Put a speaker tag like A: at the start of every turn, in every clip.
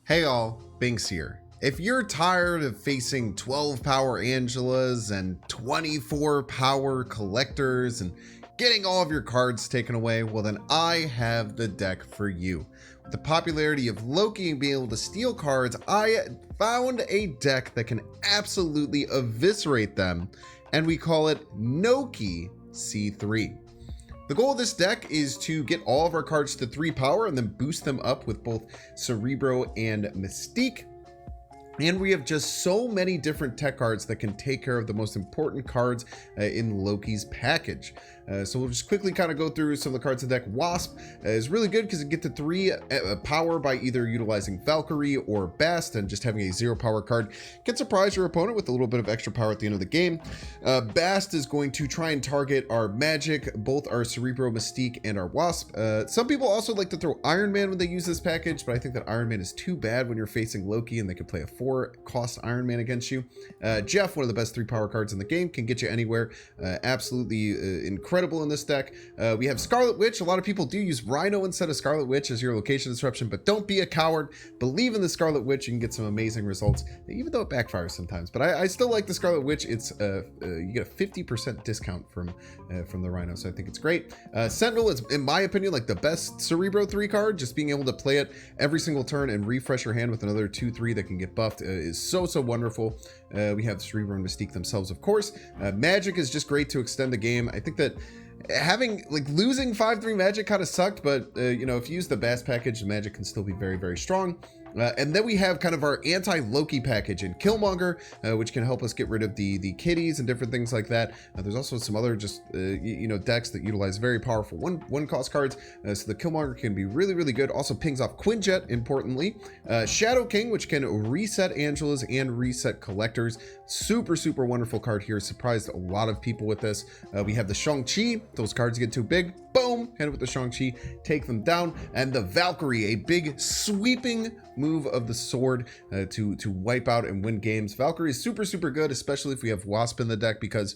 A: Hey all, Binks here. If you're tired of facing 12 power Angelas and 24 power collectors and getting all of your cards taken away, well then I have the deck for you. With the popularity of Loki and being able to steal cards, I found a deck that can absolutely eviscerate them, and we call it Noki C3. The goal of this deck is to get all of our cards to 3 power and then boost them up with both Cerebro and Mystique. And we have just so many different tech cards that can take care of the most important cards in Loki's package. So we'll just quickly kind of go through some of the cards in the deck. Wasp is really good because it gets to 3 power by either utilizing Valkyrie or Bast and just having a 0 power card can surprise your opponent with a little bit of extra power at the end of the game. Bast is going to try and target our magic, both our Cerebro, Mystique, and our Wasp. Some people also like to throw Iron Man when they use this package, but I think that Iron Man is too bad when you're facing Loki and they can play a 4-cost Iron Man against you. Jeff, one of the best 3 power cards in the game, can get you anywhere. Absolutely incredible in this deck. We have Scarlet Witch. A lot of people do use Rhino instead of Scarlet Witch as your location disruption, but don't be a coward. Believe in the Scarlet Witch. You can get some amazing results, even though it backfires sometimes. But I still like the Scarlet Witch. It's you get a 50% discount from the Rhino, so I think it's great. Sentinel is, in my opinion, like the best Cerebro 3 card. Just being able to play it every single turn and refresh your hand with another 2/3 that can get buffed is so wonderful. We have Cerebro and Mystique themselves, of course. Magic is just great to extend the game. I think that having losing 5/3 Magic kind of sucked, but you know, if you use the Bast package, the Magic can still be very strong. And then we have kind of our anti-Loki package in Killmonger, which can help us get rid of the kitties and different things like that. There's also some other just you know, decks that utilize very powerful one cost cards, so the Killmonger can be really good. Also pings off Quinjet, importantly. Shadow King, which can reset Angelas and reset collectors. Super wonderful card here. Surprised a lot of people with this. We have the Shang-Chi. Those cards get too big, boom, hit it with the Shang-Chi, take them down. And the Valkyrie, a big sweeping move of the sword to wipe out and win games. Valkyrie is super good, especially if we have Wasp in the deck, because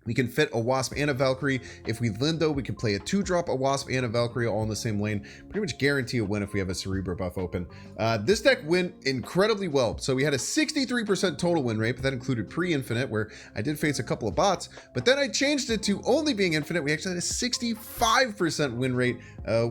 A: we can fit a Wasp and a Valkyrie. If we Lindo, we can play a 2-drop, a Wasp and a Valkyrie all in the same lane. Pretty much guarantee a win if we have a Cerebro buff open. This deck went incredibly well. So we had a 63% total win rate, but that included pre-infinite, where I did face a couple of bots, but then I changed it to only being infinite. We actually had a 65% win rate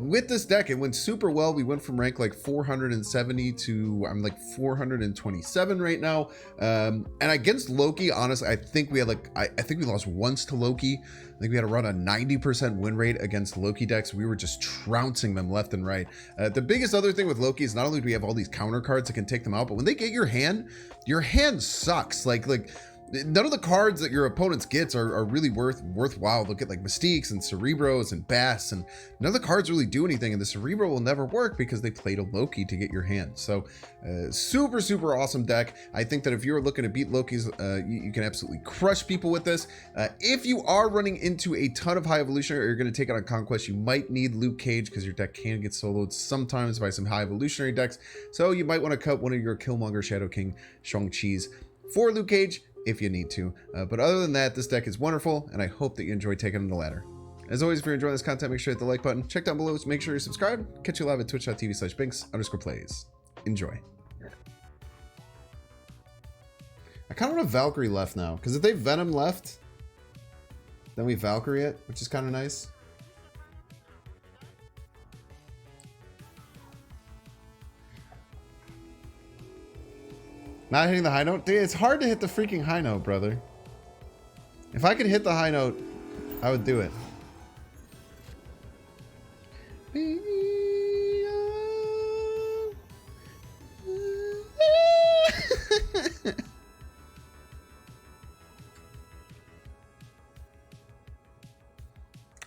A: with this deck. It went super well. We went from rank like 470 to I'm like 427 right now. And against Loki, honestly, I think we had I think we lost once to Loki. I think we had to run a 90% win rate against Loki decks. We were just trouncing them left and right. The biggest other thing with Loki is not only do we have all these counter cards that can take them out, but when they get your hand sucks. Like none of the cards that your opponents gets are really worthwhile. Look at like Mystiques and Cerebros and Bass, and none of the cards really do anything, and the Cerebro will never work because they played a Loki to get your hand. So super awesome deck. I think that if you're looking to beat Loki's, you can absolutely crush people with this. If you are running into a ton of high evolutionary, or you're going to take it on Conquest, you might need Luke Cage because your deck can get soloed sometimes by some high evolutionary decks. So you might want to cut one of your Killmonger, Shadow King, Shang-Chi's for Luke Cage if you need to. But other than that, this deck is wonderful, and I hope that you enjoy taking on the ladder. As always, if you're enjoying this content, make sure to hit the like button. Check down below to make sure you're subscribed. Catch you live at twitch.tv/binks_plays. Enjoy. I kind of want a Valkyrie left now, because if they Venom left, then we Valkyrie it, which is kind of nice. Not hitting the high note? Dude, it's hard to hit the freaking high note, brother. If I could hit the high note, I would do it.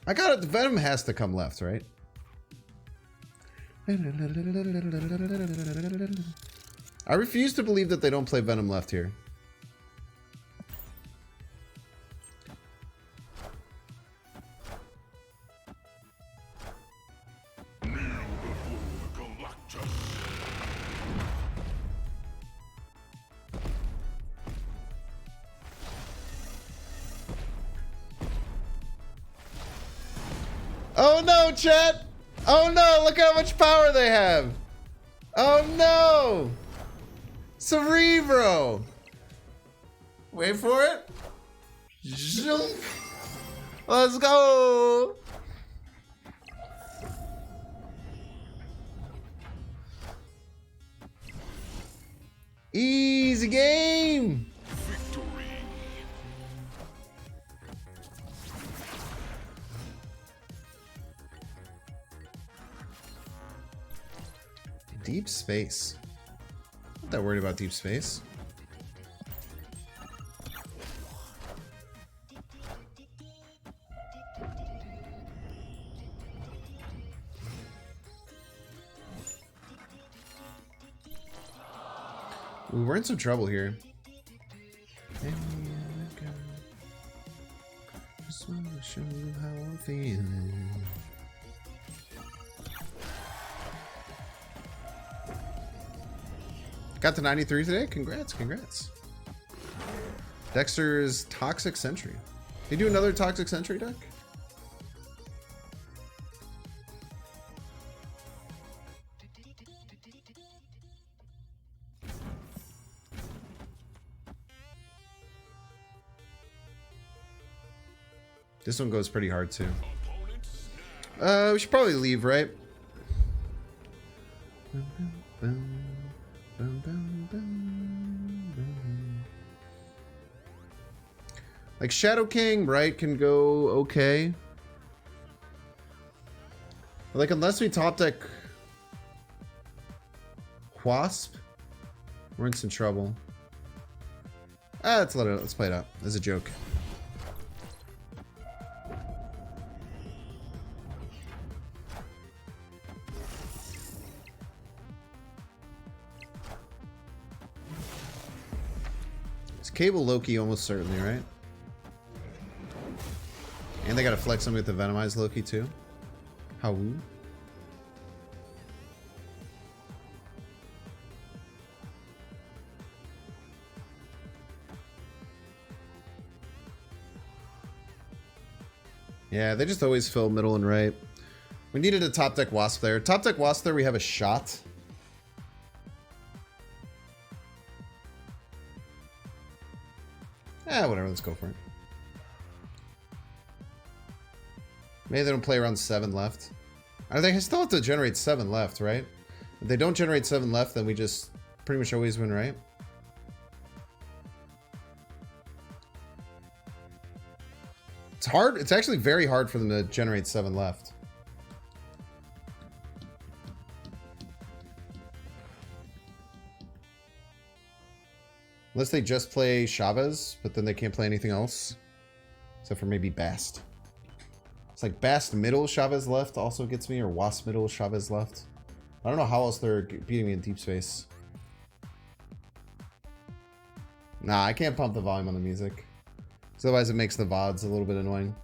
A: I got it. The Venom has to come left, right? I refuse to believe that they don't play Venom left here. Oh no, chat! Oh no, look how much power they have! Oh no! Cerebro! Wait for it. Zoom. Let's go! Easy game! Victory. Deep space. Not that worried about deep space. Ooh, we're in some trouble here. Just wanna show you how I'm feeling. Got to 93 today? Congrats, congrats. Dexter's Toxic Sentry. They do another Toxic Sentry deck? This one goes pretty hard too. We should probably leave, right? Like Shadow King, right, can go okay. But like unless we top deck Wasp, we're in some trouble. Let's let it. Let's play it out as a joke. It's Cable Loki almost certainly, right? And they gotta flex him with the Venomized Loki too. How? Yeah, they just always fill middle and right. We needed a top deck Wasp there. Top deck Wasp there, we have a shot. Whatever, let's go for it. Maybe they don't play around 7 left. They still have to generate 7 left, right? If they don't generate 7 left, then we just pretty much always win, right? It's hard. It's actually very hard for them to generate 7 left. Unless they just play Chavez, but then they can't play anything else. Except for maybe Bast. It's like Bast middle, Chavez left also gets me, or Wasp middle, Chavez left. I don't know how else they're beating me in deep space. Nah, I can't pump the volume on the music. So otherwise it makes the VODs a little bit annoying.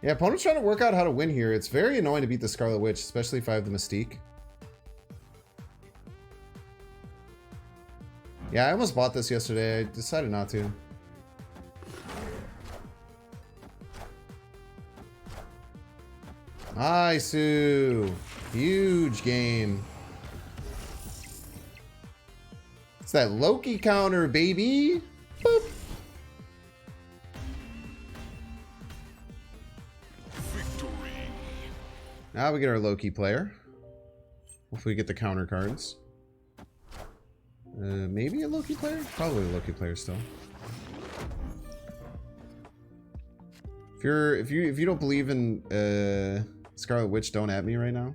A: Yeah, opponent's trying to work out how to win here. It's very annoying to beat the Scarlet Witch, especially if I have the Mystique. Yeah, I almost bought this yesterday. I decided not to. Nice, huge game. It's that Loki counter, baby. Boop. Victory. Now we get our Loki player. Hopefully we get the counter cards. Maybe a Loki player? Probably a Loki player still. If you don't believe in Scarlet Witch, don't at me right now.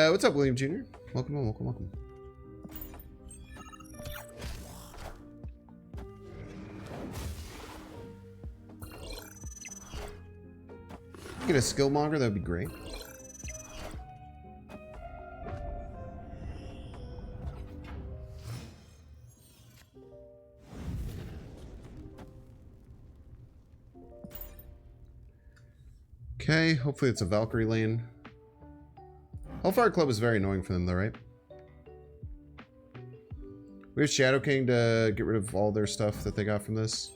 A: What's up, William Jr.? Welcome on, welcome, welcome. Get a skill monger, that'd be great. Okay, hopefully it's a Valkyrie lane. Hellfire Club is very annoying for them though, right? We have Shadow King to get rid of all their stuff that they got from this.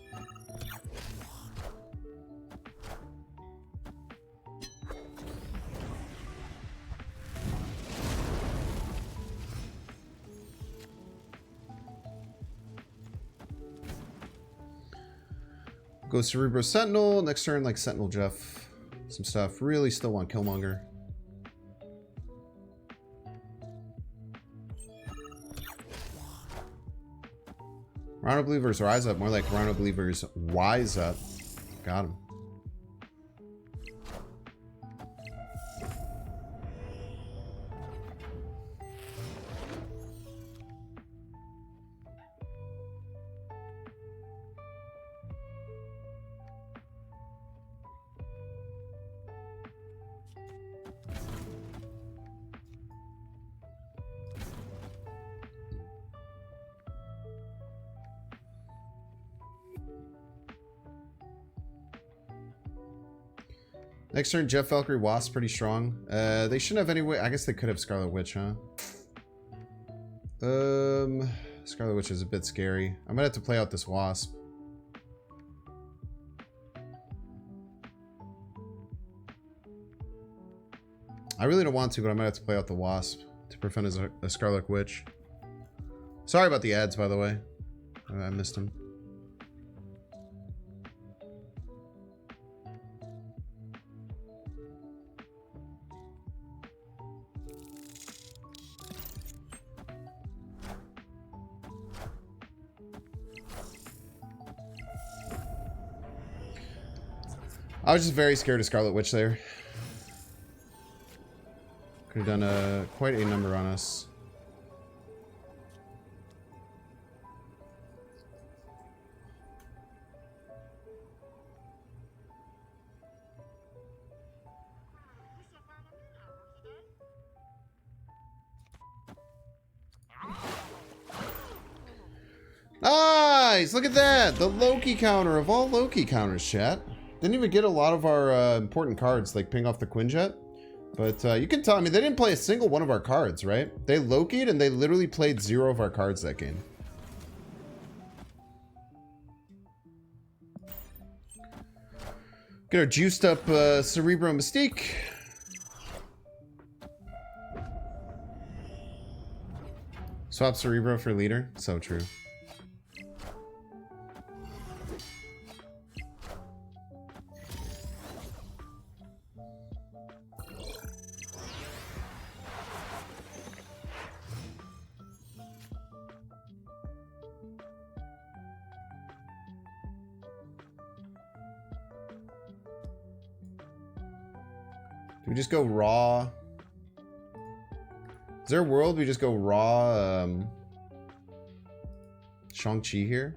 A: Go Cerebro Sentinel. Next turn, like Sentinel Jeff. Some stuff. Really still want Killmonger. Rhino Believers Rise Up. More like Rhino Believers Wise Up. Got him. Next turn, Jeff Valkyrie Wasp pretty strong. They shouldn't have any way. I guess they could have Scarlet Witch, huh? Scarlet Witch is a bit scary. I might have to play out this Wasp. I really don't want to, but I might have to play out the Wasp to prevent a Scarlet Witch. Sorry about the ads, by the way. I missed them. I was just very scared of Scarlet Witch there. Could have done quite a number on us. Nice! Look at that! The Loki counter of all Loki counters, chat. Didn't even get a lot of our important cards, like ping off the Quinjet. But you can tell, I mean, they didn't play a single one of our cards, right? They Loki'd and they literally played 0 of our cards that game. Get our juiced up Cerebro Mystique. Swap Cerebro for leader. So true. Do we just go raw? Is there a world we just go raw Shang-Chi here?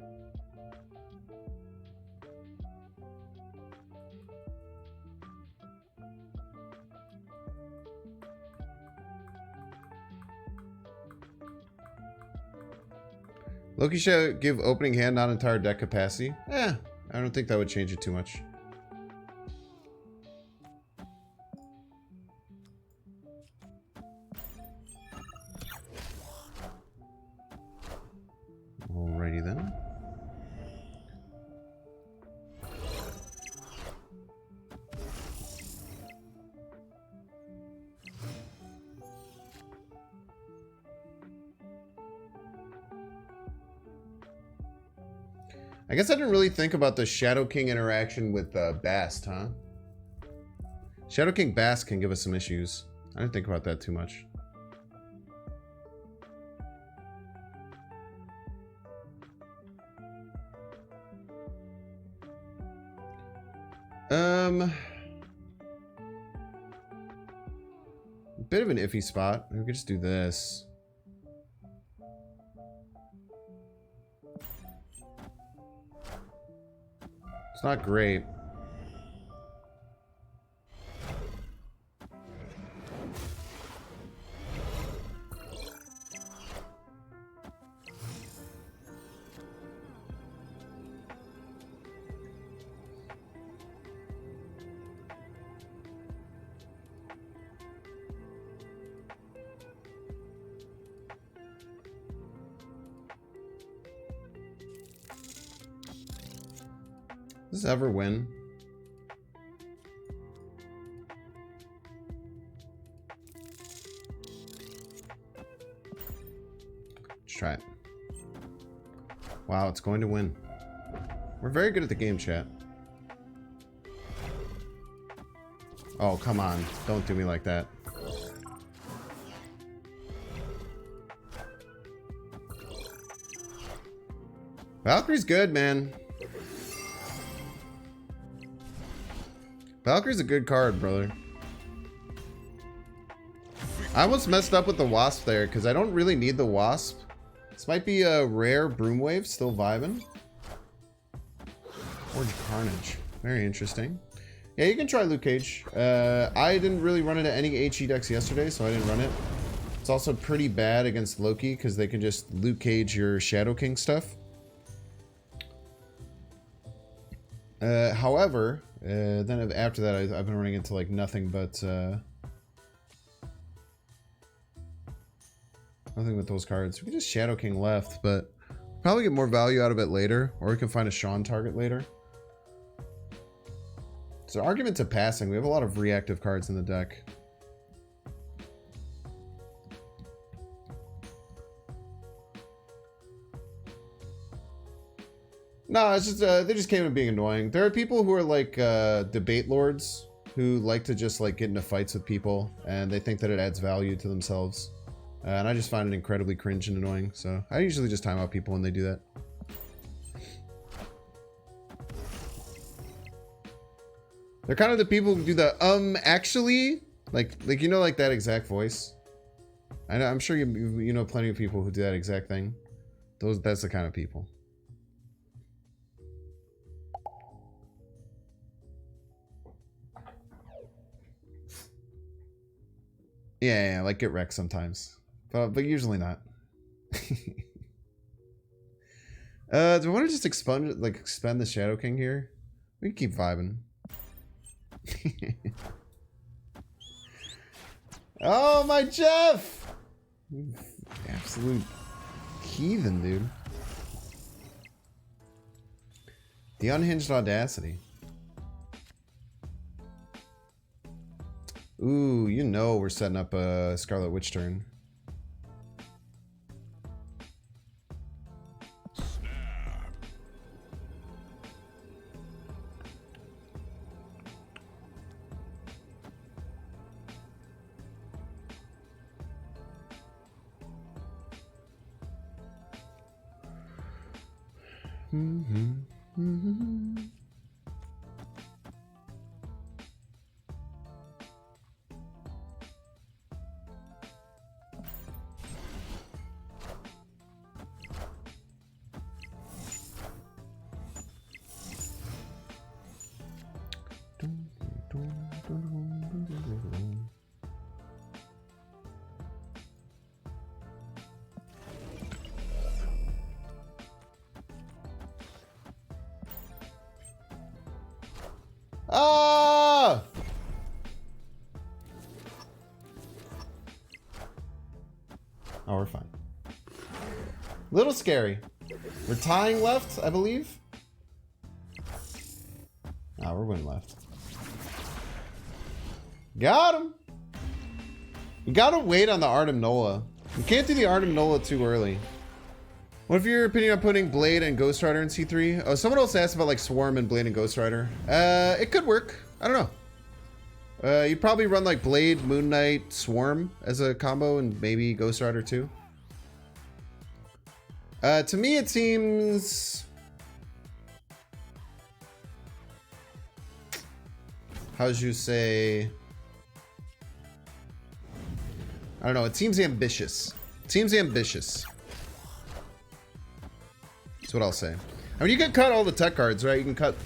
A: Loki should give opening hand not entire deck capacity. I don't think that would change it too much. Alrighty then. I guess I didn't really think about the Shadow King interaction with Bast, huh? Shadow King Bast can give us some issues. I didn't think about that too much. A bit of an iffy spot. We could just do this. It's not great. Does this ever win? Let's try it. Wow, it's going to win. We're very good at the game, chat. Oh, come on. Don't do me like that. Valkyrie's good, man. Valkyrie's a good card, brother. I almost messed up with the Wasp there, because I don't really need the Wasp. This might be a rare Broomwave, still vibing. Orange Carnage. Very interesting. Yeah, you can try Luke Cage. I didn't really run into any HE decks yesterday, so I didn't run it. It's also pretty bad against Loki, because they can just Luke Cage your Shadow King stuff. However, then after that, I've been running into like nothing but nothing with those cards. We can just Shadow King left, but probably get more value out of it later, or we can find a Sean target later. So argument to passing, we have a lot of reactive cards in the deck. No, it's just they just came in being annoying. There are people who are like debate lords who like to just like get into fights with people, and they think that it adds value to themselves. And I just find it incredibly cringe and annoying. So I usually just time out people when they do that. They're kind of the people who do the actually, like you know, like that exact voice. I know, I'm sure you know plenty of people who do that exact thing. That's the kind of people. Yeah, like get wrecked sometimes, but usually not. Do we want to just expend the Shadow King here? We can keep vibing. Oh my Jeff! You absolute heathen, dude. The unhinged audacity. Ooh, you know we're setting up a Scarlet Witch turn. Ah! Oh, we're fine. Little scary. We're tying left, I believe. Ah, we're winning left. Got him. You gotta wait on the Artem Nola. You can't do the Artem Nola too early. What if your opinion on putting Blade and Ghost Rider in C3? Oh, someone else asked about like Swarm and Blade and Ghost Rider. It could work. I don't know. You'd probably run like Blade, Moon Knight, Swarm as a combo, and maybe Ghost Rider too. To me, it seems... How'd you say... I don't know. It seems ambitious. It seems ambitious. That's what I'll say. I mean, you can cut all the tech cards, right? You can cut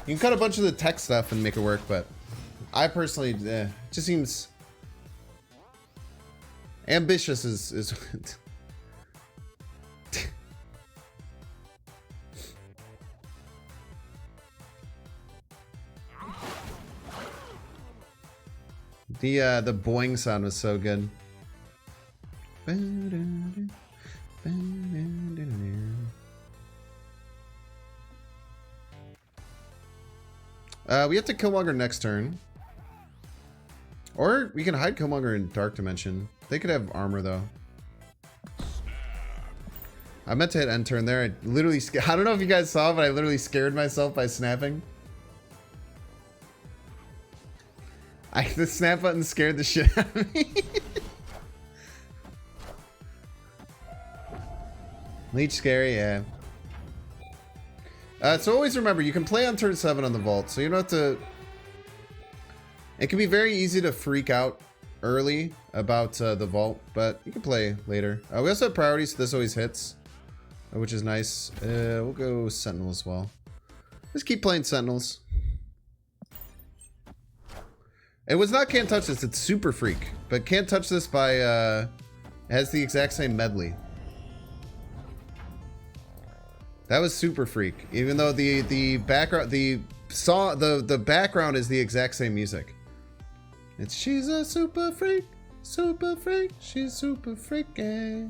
A: a bunch of the tech stuff and make it work, but I personally, it just seems ambitious is the boing sound was so good. We have to Killmonger next turn. Or we can hide Killmonger in Dark Dimension. They could have armor though. I meant to hit end turn there. I literally I don't know if you guys saw, but I literally scared myself by snapping. The snap button scared the shit out of me. Leech scary, yeah. So always remember, you can play on turn 7 on the vault, so you don't have to... It can be very easy to freak out early about the vault, but you can play later. We also have priorities, so this always hits, which is nice. We'll go Sentinel as well. Just keep playing Sentinels. It was not Can't Touch This, it's Super Freak. But Can't Touch This by, has the exact same medley. That was Super Freak. Even though the background, the background is the exact same music. It's she's a super freak, she's super freaky.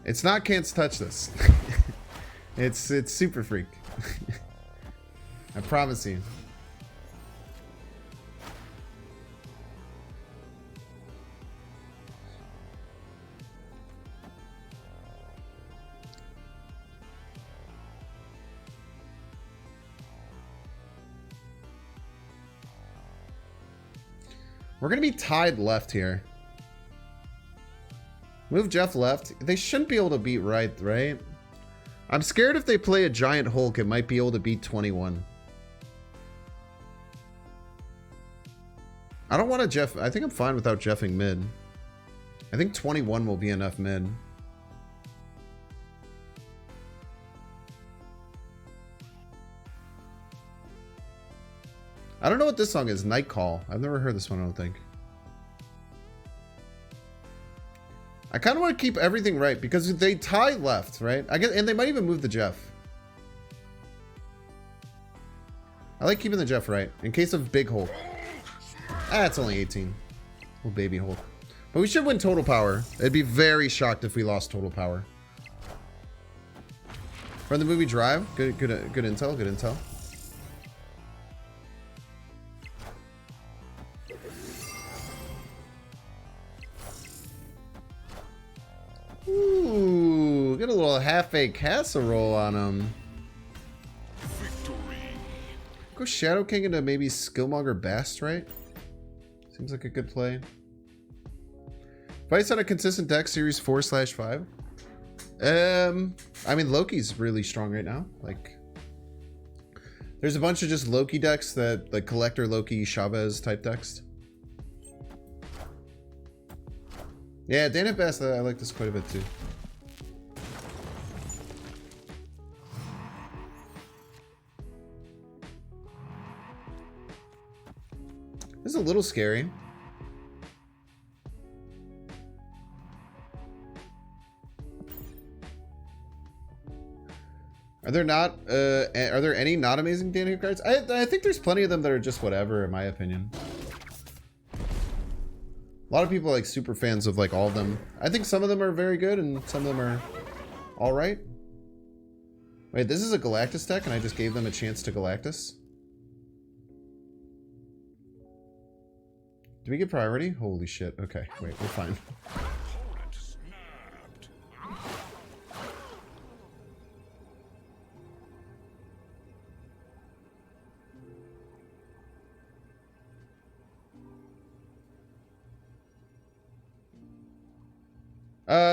A: It's not Can't Touch This. It's Super Freak. I promise you. We're gonna be tied left here. Move Jeff left. They shouldn't be able to beat right? I'm scared if they play a giant Hulk, it might be able to beat 21. I don't want to Jeff. I think I'm fine without Jeffing mid. I think 21 will be enough mid. I don't know what this song is. Night Call. I've never heard this one, I don't think. I kind of want to keep everything right because they tie left, right? I guess, and they might even move the Jeff. I like keeping the Jeff right in case of big Hulk. Ah, it's only 18. Little baby Hulk. But we should win total power. I'd be very shocked if we lost total power. From the movie Drive, good intel, good intel. Ooh, get a little half-baked casserole on him. Victory. Go Shadow King into maybe Skillmonger Bast, right? Seems like a good play. Fights on a consistent deck, series 4/5. I mean, Loki's really strong right now. Like, there's a bunch of just Loki decks that, like, Collector Loki, Chavez type decks. Yeah, Dana Best, I like this quite a bit too. This is a little scary. Are there not, are there any not amazing Dana cards? I think there's plenty of them that are just whatever, in my opinion. A lot of people are like super fans of like all of them. I think some of them are very good and some of them are all right. Wait, this is a Galactus deck and I just gave them a chance to Galactus? Do we get priority? Holy shit. Okay, wait, we're fine.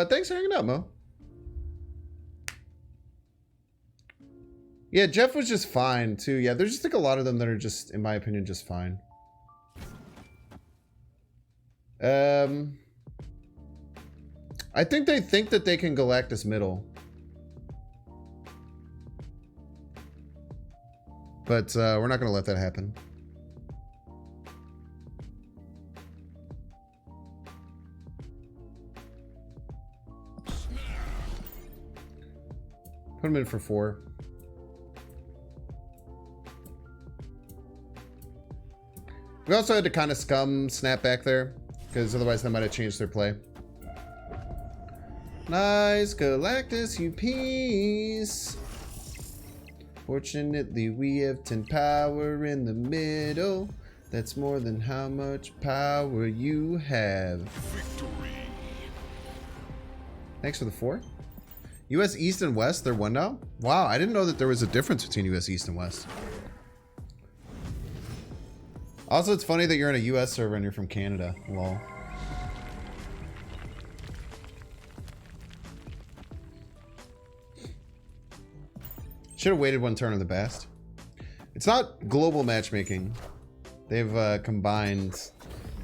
A: Thanks for hanging out, Mo. Yeah, Jeff was just fine, too. Yeah, there's just like a lot of them that are just, in my opinion, just fine. I think they think that they can Galactus middle. But, we're not gonna let that happen. Put him in for 4. We also had to kind of scum snap back there, because otherwise they might have changed their play. Nice Galactus, you piece. Fortunately, we have 10 power in the middle. That's more than how much power you have.
B: Victory.
A: Thanks for the 4. US East and West, they're 1 now? Wow, I didn't know that there was a difference between US East and West. Also, it's funny that you're in a US server and you're from Canada. Lol. Should have waited one turn on the bast. It's not global matchmaking. They've combined...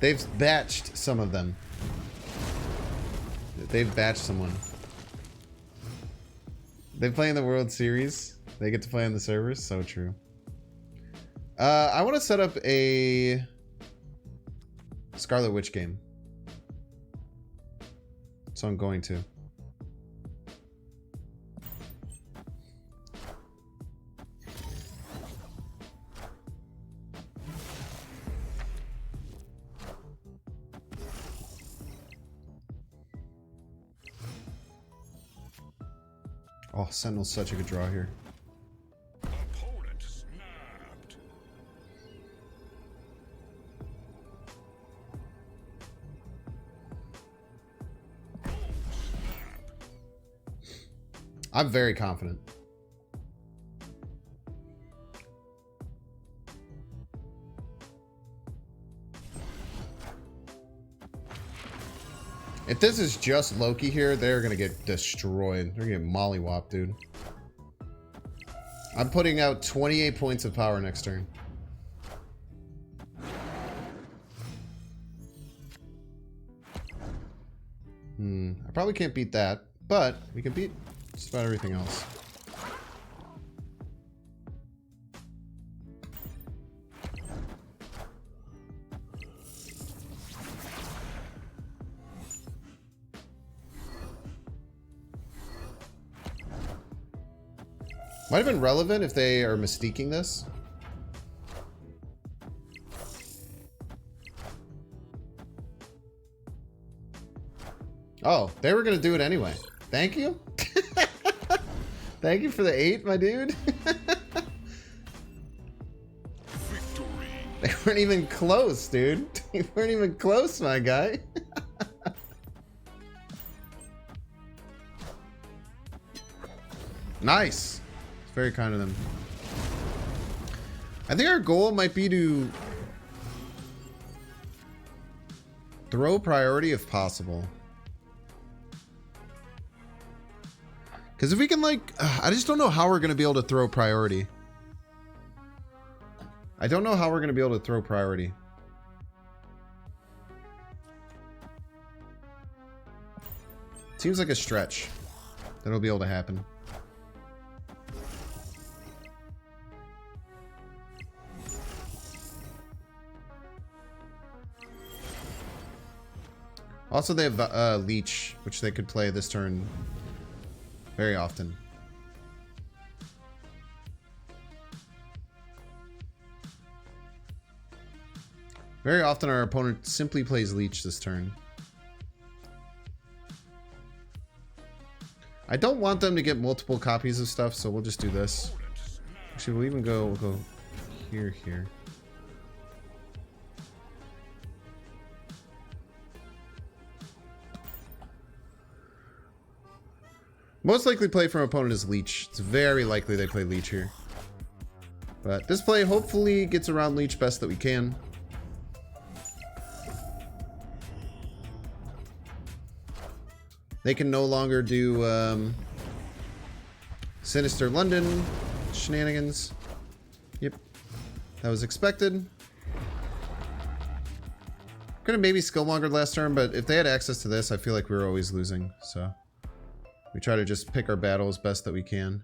A: They've batched some of them. They've batched someone. They play in the World Series. They get to play on the servers. So true. I want to set up a Scarlet Witch game. So I'm going to. Oh, Sentinel's such a good draw here.
B: Opponent snapped.
A: I'm very confident. If this is just Loki here, they're gonna get destroyed. They're gonna get mollywopped, dude. I'm putting out 28 points of power next turn. I probably can't beat that, but we can beat just about everything else. Might have been relevant if they are mystiquing this. Oh, they were going to do it anyway. Thank you. Thank you for the 8, my dude.
B: Victory.
A: They weren't even close, dude. They weren't even close, my guy. Nice. It's very kind of them. I think our goal might be to throw priority if possible. Because if we can, like, I just don't know how we're going to be able to throw priority. I don't know how we're going to be able to throw priority. Seems like a stretch that'll be able to happen. Also, they have Leech, which they could play this turn very often. Very often our opponent simply plays Leech this turn. I don't want them to get multiple copies of stuff, so we'll just do this. Actually, we'll go here. Most likely play from opponent is Leech. It's very likely they play Leech here. But this play hopefully gets around Leech best that we can. They can no longer do Sinister London shenanigans. Yep. That was expected. Could have maybe Skillmongered last turn, but if they had access to this, I feel like we were always losing, so we try to just pick our battles best that we can.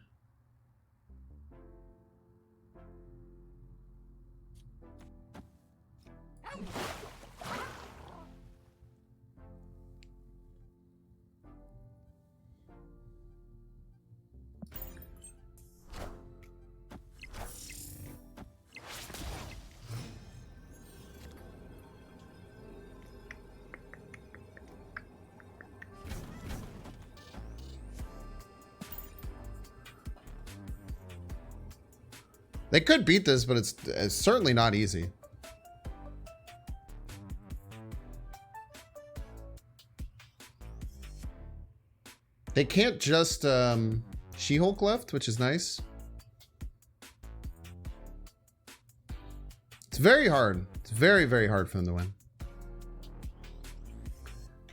A: They could beat this, but it's certainly not easy. They can't just She-Hulk left, which is nice. It's very hard. It's very, very hard for them to win.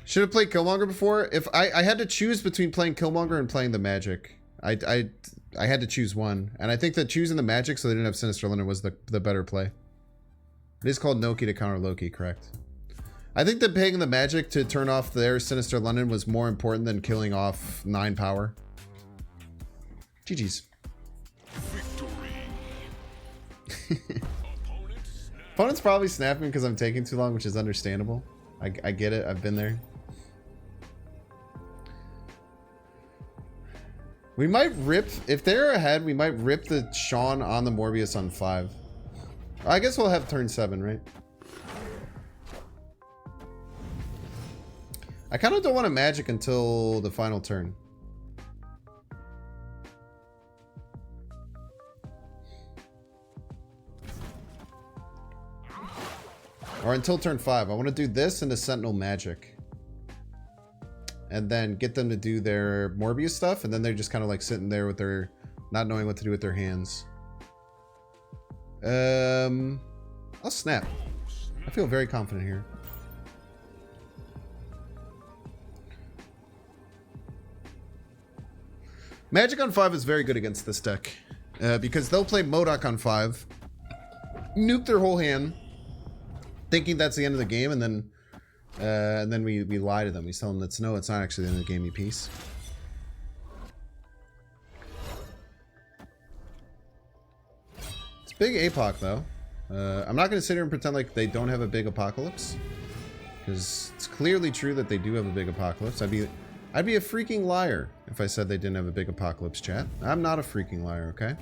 A: Should have played Killmonger before. If I had to choose between playing Killmonger and playing the Magic, I had to choose one. And I think that choosing the Magic so they didn't have Sinister London was the better play. It is called Noki to counter Loki, correct? I think that paying the Magic to turn off their Sinister London was more important than killing off 9 power. GG's. Opponent's probably snapping because I'm taking too long, which is understandable. I get it. I've been there. We might rip... If they're ahead, we might rip the Sean on the Morbius on 5. I guess we'll have turn 7, right? I kind of don't want a Magic until the final turn. Or until turn 5. I want to do this and the Sentinel Magic. And then get them to do their Morbius stuff. And then they're just kind of like sitting there with their... Not knowing what to do with their hands. I'll snap. I feel very confident here. Magic on 5 is very good against this deck. Because they'll play MODOK on 5. Nuke their whole hand. Thinking that's the end of the game, and then we lie to them. We tell them that's no, it's not actually the end of the game, you piece. It's big APOC though. I'm not going to sit here and pretend like they don't have a big apocalypse, because it's clearly true that they do have a big apocalypse. I'd be a freaking liar if I said they didn't have a big apocalypse, chat. I'm not a freaking liar, okay?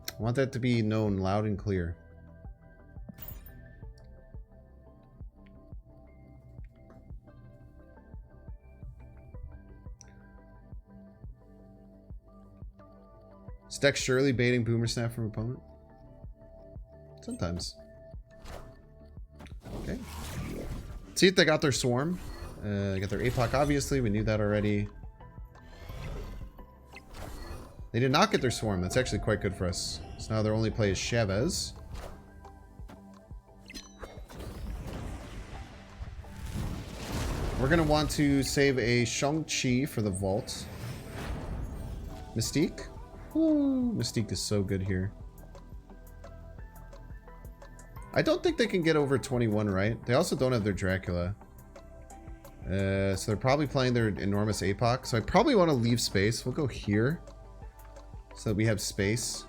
A: I want that to be known loud and clear. Is deck surely baiting Boomer Snap from opponent? Sometimes. Okay. See if they got their Swarm. They got their APOC, obviously. We knew that already. They did not get their Swarm. That's actually quite good for us. So now their only play is Chavez. We're going to want to save a Shang-Chi for the Vault. Mystique. Ooh, Mystique is so good here. I don't think they can get over 21, right? They also don't have their Dracula. So they're probably playing their enormous APOC. So I probably want to leave space. We'll go here so that we have space.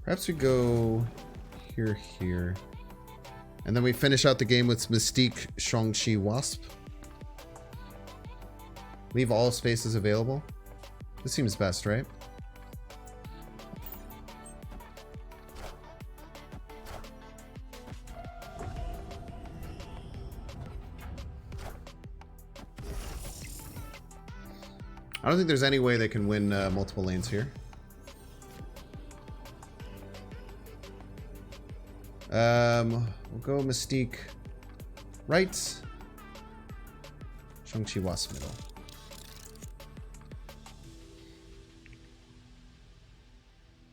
A: Perhaps we go here. And then we finish out the game with Mystique, Shang-Chi, Wasp. Leave all spaces available. This seems best, right? I don't think there's any way they can win multiple lanes here. We'll go Mystique right. Shang-Chi Wasp middle.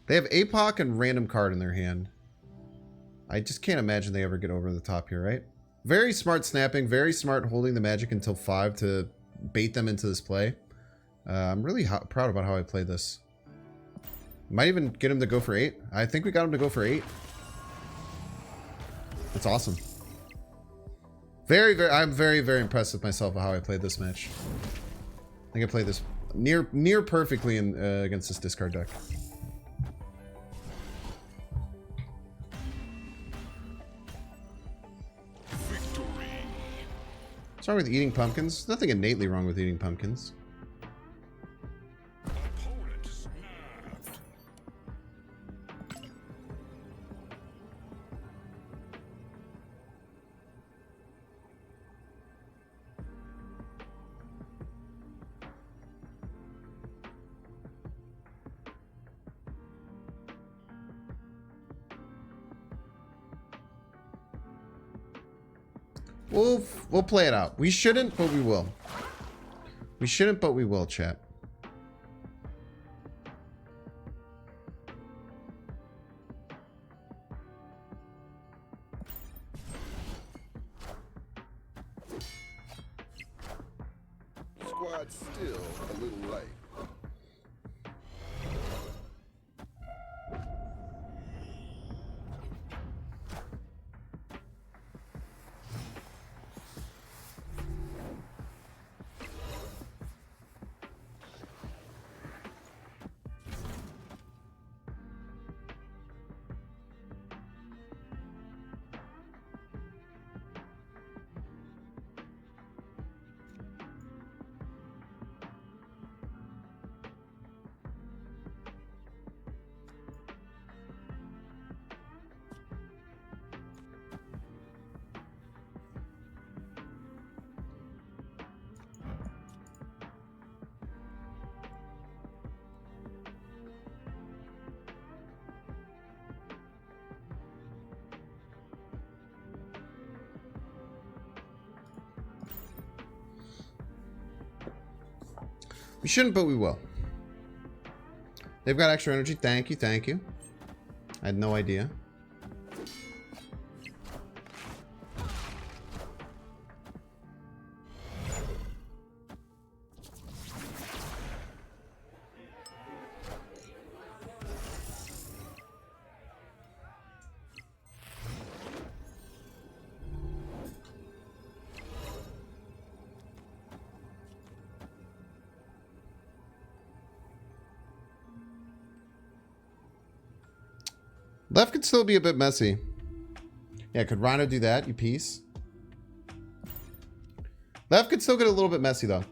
A: They have APOC and random card in their hand. I just can't imagine they ever get over the top here, right? Very smart snapping, very smart holding the Magic until 5 to bait them into this play. I'm really proud about how I played this. Might even get him to go for 8. I think we got him to go for 8. That's awesome. I'm very, very impressed with myself of how I played this match. I think I played this near perfectly in, against this discard deck.
B: Victory.
A: What's wrong with eating pumpkins? There's nothing innately wrong with eating pumpkins.
B: Opponent snapped.
A: We'll play it out. We shouldn't, but we will. We shouldn't, but we will, chat.
B: Squad still a little light.
A: We shouldn't, but we will. They've got extra energy. Thank you, thank you. I had no idea. Left could still be a bit messy. Yeah, could Rhino do that, you piece? Left could still get a little bit messy, though.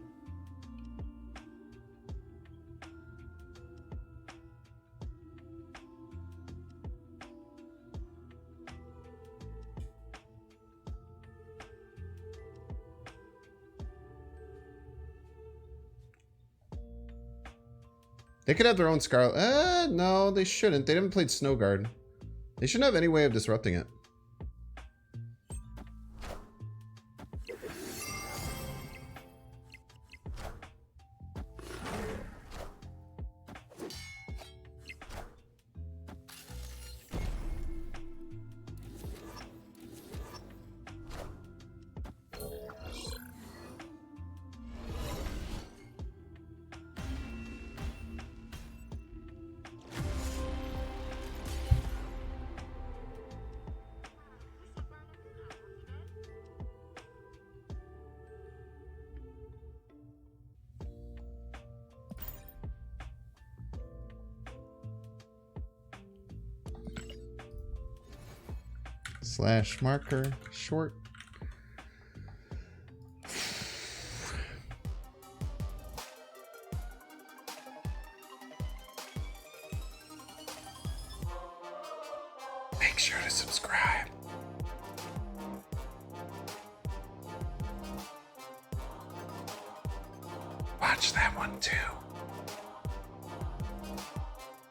A: They could have their own Scarlet. No, they shouldn't. They haven't played Snow Guard. They shouldn't have any way of disrupting it. Slash marker short. Make sure to subscribe. Watch that one too.